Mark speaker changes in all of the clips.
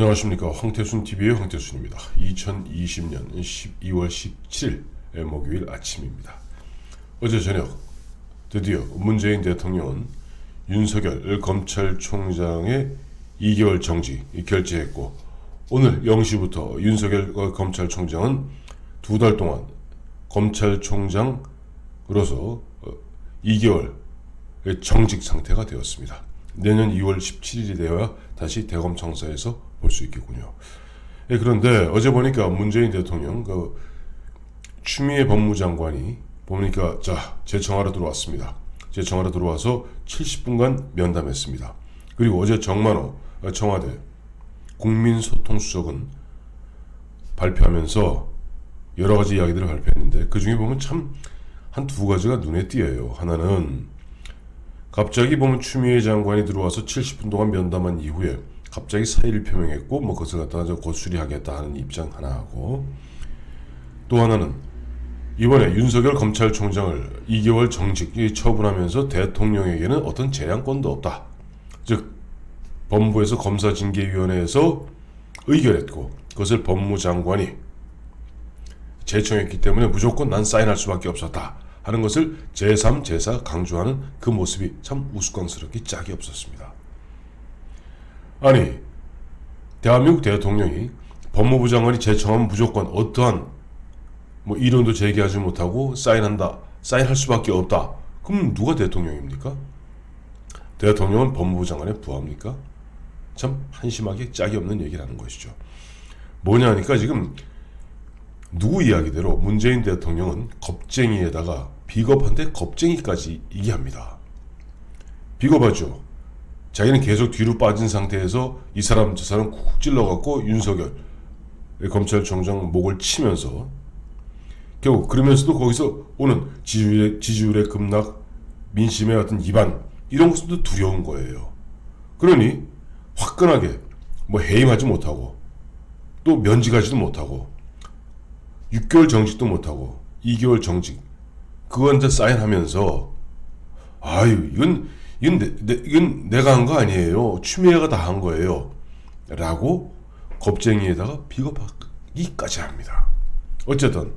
Speaker 1: 안녕하십니까. 황태순TV의 황태순입니다. 2020년 12월 17일 목요일 아침입니다. 어제 저녁 드디어 문재인 대통령은 윤석열 검찰총장의 2개월 정지 결재했고, 오늘 0시부터 윤석열 검찰총장은 2달 동안 검찰총장으로서 2개월 정직 상태가 되었습니다. 내년 2월 17일이 되어야 다시 대검청사에서 볼 수 있겠군요. 그런데 어제 보니까 문재인 대통령 추미애 법무장관이 보니까 제 청와로 들어왔습니다. 제 청와로 들어와서 70분간 면담했습니다. 그리고 어제 정만호 청와대 국민소통수석은 발표하면서 여러 가지 이야기들을 발표했는데, 그 중에 보면 참 한 두 가지가 눈에 띄어요. 하나는 갑자기 보면 추미애 장관이 들어와서 70분 동안 면담한 이후에 갑자기 사의를 표명했고, 그것을 갖다가 고수리하겠다 하는 입장 하나하고, 또 하나는 이번에 윤석열 검찰총장을 2개월 정직 처분하면서 대통령에게는 어떤 재량권도 없다. 즉 법무부에서 검사징계위원회에서 의결했고, 그것을 법무장관이 제청했기 때문에 무조건 난 사인할 수밖에 없었다 하는 것을 제3, 제4 강조하는 그 모습이 참 우스꽝스럽게 짝이 없었습니다. 아니, 대한민국 대통령이 법무부 장관이 제청하면 무조건 어떠한 이론도 제기하지 못하고 사인할 수밖에 없다. 그럼 누가 대통령입니까? 대통령은 법무부 장관의 부하입니까? 참 한심하게 짝이 없는 얘기를 하는 것이죠. 뭐냐 하니까 지금 누구 이야기대로 문재인 대통령은 겁쟁이에다가 비겁한데 겁쟁이까지 얘기합니다. 비겁하죠. 자기는 계속 뒤로 빠진 상태에서 이 사람 저 사람 쿡 찔러갖고 윤석열 검찰총장 목을 치면서, 결국 그러면서도 거기서 오는 지지율의 급락, 민심의 어떤 이반, 이런 것도 두려운 거예요. 그러니 화끈하게 해임하지 못하고 또 면직하지도 못하고 6개월 정직도 못하고 2개월 정직 그거 이제 사인하면서, 아유 이건 내가 한 거 아니에요, 추미애가 다 한 거예요 라고 겁쟁이에다가 비겁하기까지 합니다. 어쨌든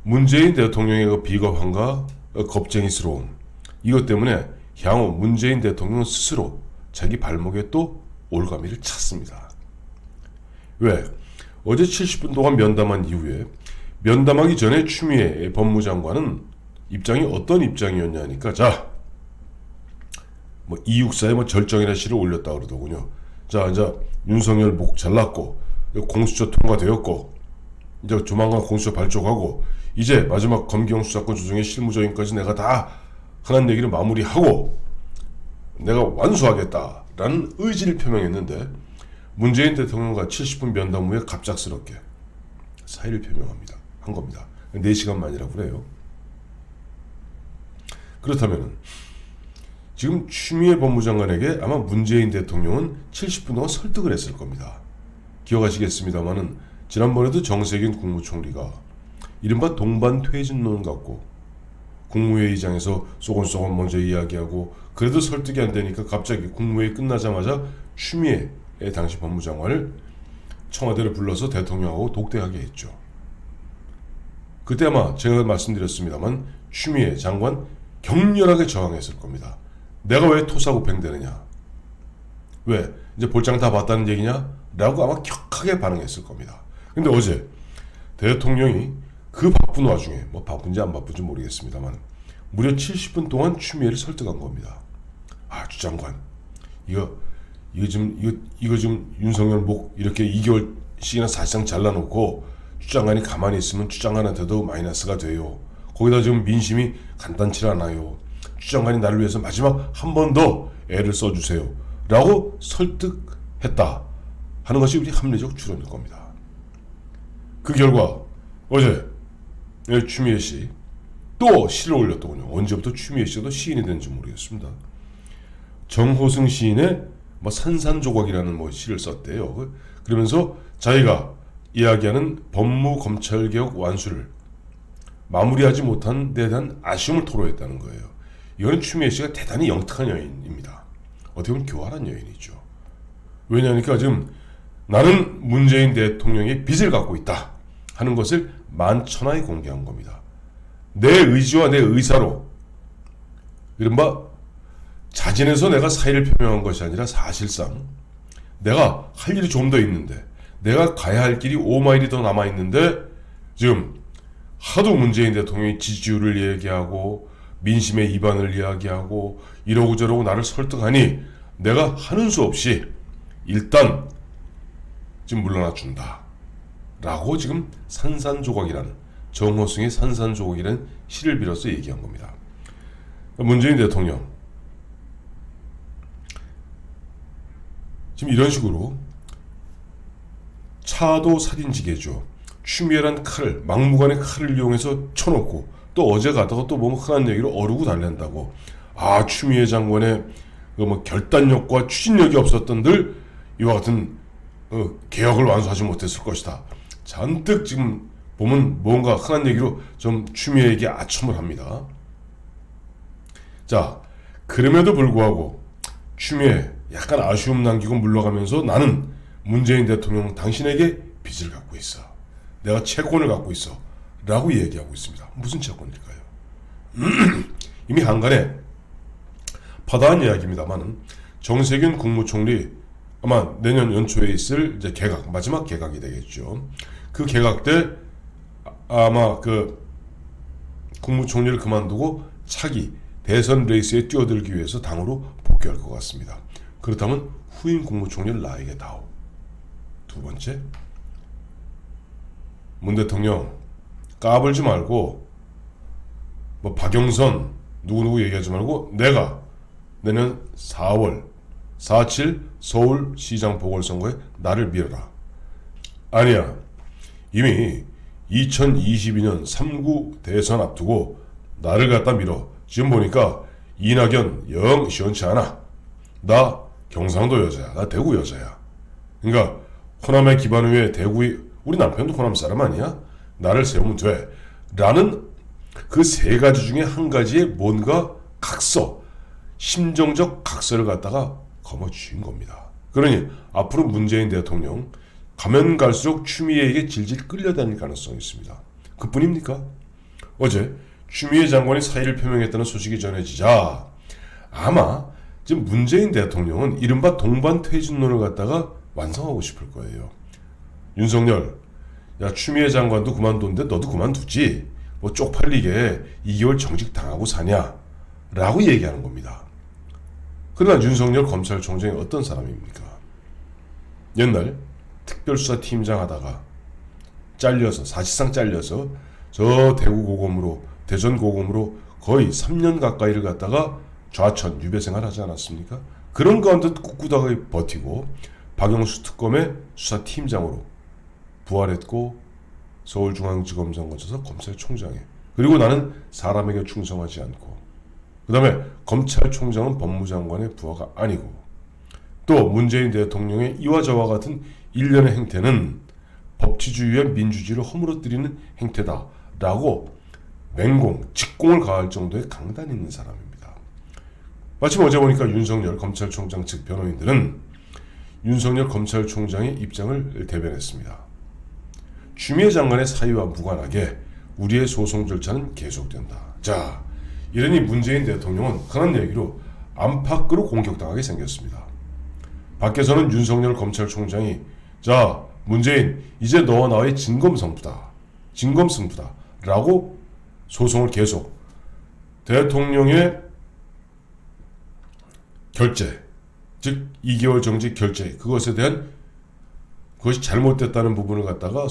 Speaker 1: 문재인 대통령의 그 비겁함과 겁쟁이스러움, 이것 때문에 향후 문재인 대통령은 스스로 자기 발목에 또 올가미를 찾습니다. 왜? 어제 70분 동안 면담한 이후에 면담하기 전에 추미애 법무장관은 입장이 어떤 입장이었냐 하니까, 이육사에 절정이라는 시를 올렸다 그러더군요. 이제 윤석열 목 잘랐고 공수처 통과되었고 이제 조만간 공수처 발족하고 이제 마지막 검경 수사권 조정의 실무조인까지 내가 다 하는 얘기를 마무리하고 내가 완수하겠다라는 의지를 표명했는데, 문재인 대통령과 70분 면담 후에 갑작스럽게 사의를 한 겁니다. 4시간 만이라고 그래요. 그렇다면 지금 추미애 법무장관에게 아마 문재인 대통령은 70분 동안 설득을 했을 겁니다. 기억하시겠습니다마는 지난번에도 정세균 국무총리가 이른바 동반 퇴진론 갖고 국무회의장에서 쏘곤쏘곤 먼저 이야기하고, 그래도 설득이 안 되니까 갑자기 국무회의 끝나자마자 추미애 당시 법무장관을 청와대를 불러서 대통령하고 독대하게 했죠. 그때 아마 제가 말씀드렸습니다만 추미애 장관 격렬하게 저항했을 겁니다. 내가 왜 토사구팽되느냐, 왜 이제 볼장 다 봤다는 얘기냐 라고 아마 격하게 반응했을 겁니다. 근데 어제 대통령이 그 바쁜 와중에, 바쁜지 안 바쁜지 모르겠습니다만 무려 70분 동안 추미애를 설득한 겁니다. 주 장관, 이거 지금 윤석열 목 이렇게 2개월씩이나 사실상 잘라놓고 추 장관이 가만히 있으면 추 장관한테도 마이너스가 돼요. 거기다 지금 민심이 간단치 않아요. 추 장관이 나를 위해서 마지막 한 번 더 애를 써주세요 라고 설득했다 하는 것이 우리 합리적 추론일 겁니다. 그 결과 어제 추미애 씨 또 시를 올렸더군요. 언제부터 추미애 씨가 또 시인이 됐는지 모르겠습니다. 정호승 시인의 산산조각이라는 시를 썼대요. 그러면서 자기가 이야기하는 법무검찰개혁 완수를 마무리하지 못한 데 대한 아쉬움을 토로했다는 거예요. 이거는 추미애 씨가 대단히 영특한 여인입니다. 어떻게 보면 교활한 여인이죠. 왜냐하니까 지금 나는 문재인 대통령의 빚을 갖고 있다 하는 것을 만천하에 공개한 겁니다. 내 의지와 내 의사로 이른바 자진해서 내가 사의를 표명한 것이 아니라 사실상 내가 할 일이 좀 더 있는데, 내가 가야 할 길이 5마일이 더 남아있는데 지금 하도 문재인 대통령이 지지율을 얘기하고 민심의 이반을 이야기하고 이러고 저러고 나를 설득하니 내가 하는 수 없이 일단 지금 물러나 준다 라고 지금 산산조각이라는, 정호승의 산산조각이라는 시를 빌어서 얘기한 겁니다. 문재인 대통령 지금 이런 식으로 차도 살인지게죠. 추미애란 칼을, 막무가내 칼을 이용해서 쳐놓고 또 어제 가다가 또 뭐 흔한 얘기로 어르고 달랜다고. 아, 추미애 장관의 그 뭐 결단력과 추진력이 없었던들 이와 같은 개혁을 완수하지 못했을 것이다. 잔뜩 지금 보면 뭔가 흔한 얘기로 좀 추미애에게 아첨을 합니다. 자, 그럼에도 불구하고 추미애 약간 아쉬움 남기고 물러가면서 나는 문재인 대통령 당신에게 빚을 갖고 있어. 내가 채권을 갖고 있어. 라고 얘기하고 있습니다. 무슨 채권일까요? 이미 한간에 파다한 이야기입니다만 정세균 국무총리 아마 내년 연초에 있을 이제 개각, 마지막 개각이 되겠죠. 그 개각 때 아마 그 국무총리를 그만두고 차기 대선 레이스에 뛰어들기 위해서 당으로 복귀할 것 같습니다. 그렇다면 후임 국무총리를 나에게 다오. 두 번째, 문 대통령 까불지 말고 뭐 박영선 누구누구 얘기하지 말고 내가 내년 4월 4.7 서울시장 보궐선거에 나를 밀어라. 아니야, 이미 2022년 3구 대선 앞두고 나를 갖다 밀어. 지금 보니까 이낙연 영 시원치 않아. 나 경상도 여자야. 나 대구 여자야. 그러니까 호남의 기반 위에 대구의, 우리 남편도 호남 사람 아니야? 나를 세우면 돼. 라는 그 세 가지 중에 한 가지에 뭔가 각서, 심정적 각서를 갖다가 거머쥐인 겁니다. 그러니 앞으로 문재인 대통령 가면 갈수록 추미애에게 질질 끌려다닐 가능성이 있습니다. 그뿐입니까? 어제 추미애 장관이 사의를 표명했다는 소식이 전해지자 아마 지금 문재인 대통령은 이른바 동반 퇴진론을 갖다가 완성하고 싶을 거예요. 윤석열, 야 추미애 장관도 그만뒀는데 너도 그만두지. 뭐 쪽팔리게 2개월 정직 당하고 사냐? 라고 얘기하는 겁니다. 그러나 윤석열 검찰총장이 어떤 사람입니까? 옛날 특별수사팀장 하다가 잘려서, 사실상 잘려서 저 대구 고검으로, 대전 고검으로 거의 3년 가까이를 갖다가 좌천, 유배 생활 하지 않았습니까? 그런 가운데 꿋꿋하게 버티고 박영수 특검의 수사팀장으로 부활했고 서울중앙지검장 거쳐서 검찰총장에, 그리고 나는 사람에게 충성하지 않고, 그 다음에 검찰총장은 법무장관의 부하가 아니고, 또 문재인 대통령의 이와 저와 같은 일련의 행태는 법치주의와 민주주의를 허물어뜨리는 행태다 라고 맹공, 직공을 가할 정도의 강단이 있는 사람입니다. 마침 어제 보니까 윤석열 검찰총장 측 변호인들은 윤석열 검찰총장의 입장을 대변했습니다. 추미애 장관의 사의와 무관하게 우리의 소송 절차는 계속된다. 자, 이러니 문재인 대통령은 그런 얘기로 안팎으로 공격당하게 생겼습니다. 밖에서는 윤석열 검찰총장이 자, 문재인 이제 너와 나의 진검승부다. 진검승부다. 라고 소송을 계속, 대통령의 결재, 즉 2개월 정직 결재, 그것에 대한, 그것이 잘못됐다는 부분을 갖다가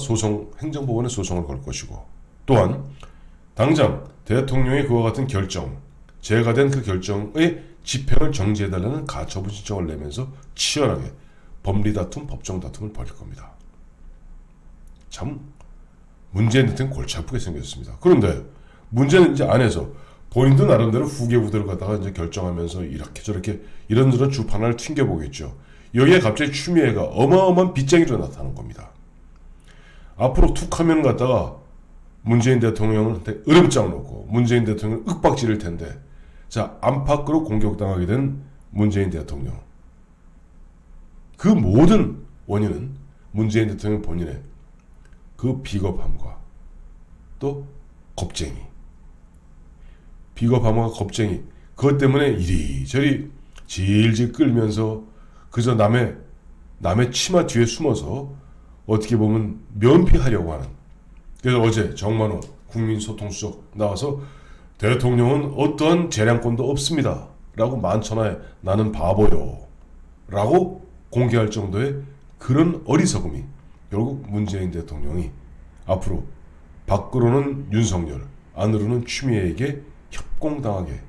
Speaker 1: 행정법원에 소송을 걸 것이고, 또한 당장 대통령의 그와 같은 결정, 제가 된 그 결정의 집행을 정지해달라는 가처분 신청을 내면서 치열하게 법리 다툼, 법정 다툼을 벌일 겁니다. 참 문재인 대통령 골치 아프게 생겼습니다. 그런데 문제는 이제 안에서 본인도 나름대로 후계부들을 갖다가 이제 결정하면서 이렇게 저렇게 이런저런 주판을 튕겨보겠죠. 여기에 갑자기 추미애가 어마어마한 빚쟁이로 나타나는 겁니다. 앞으로 툭 하면 갖다가 문재인 대통령한테 으름장 놓고 문재인 대통령을 윽박지를 텐데, 자, 안팎으로 공격당하게 된 문재인 대통령, 그 모든 원인은 문재인 대통령 본인의 그 비겁함과 또 겁쟁이, 비겁함과 겁쟁이, 그것 때문에 이리저리 질질 끌면서 그저 남의 치마 뒤에 숨어서 어떻게 보면 면피하려고 하는. 그래서 어제 정만호 국민소통수석 나와서 대통령은 어떠한 재량권도 없습니다 라고 만천하에 나는 바보요 라고 공개할 정도의 그런 어리석음이 결국 문재인 대통령이 앞으로 밖으로는 윤석열, 안으로는 추미애에게 협공당하게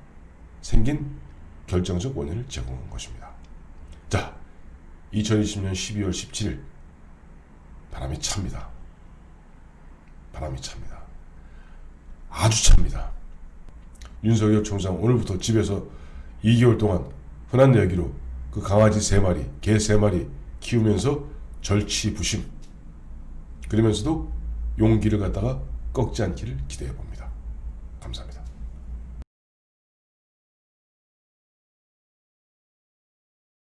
Speaker 1: 생긴 결정적 원인을 제공한 것입니다. 자, 2020년 12월 17일 바람이 찹니다. 바람이 찹니다. 아주 찹니다. 윤석열 총장 오늘부터 집에서 2개월 동안 흔한 얘기로 그 강아지 3마리, 개 3마리 키우면서 절치부심, 그러면서도 용기를 갖다가 꺾지 않기를 기대해 봅니다. 감사합니다.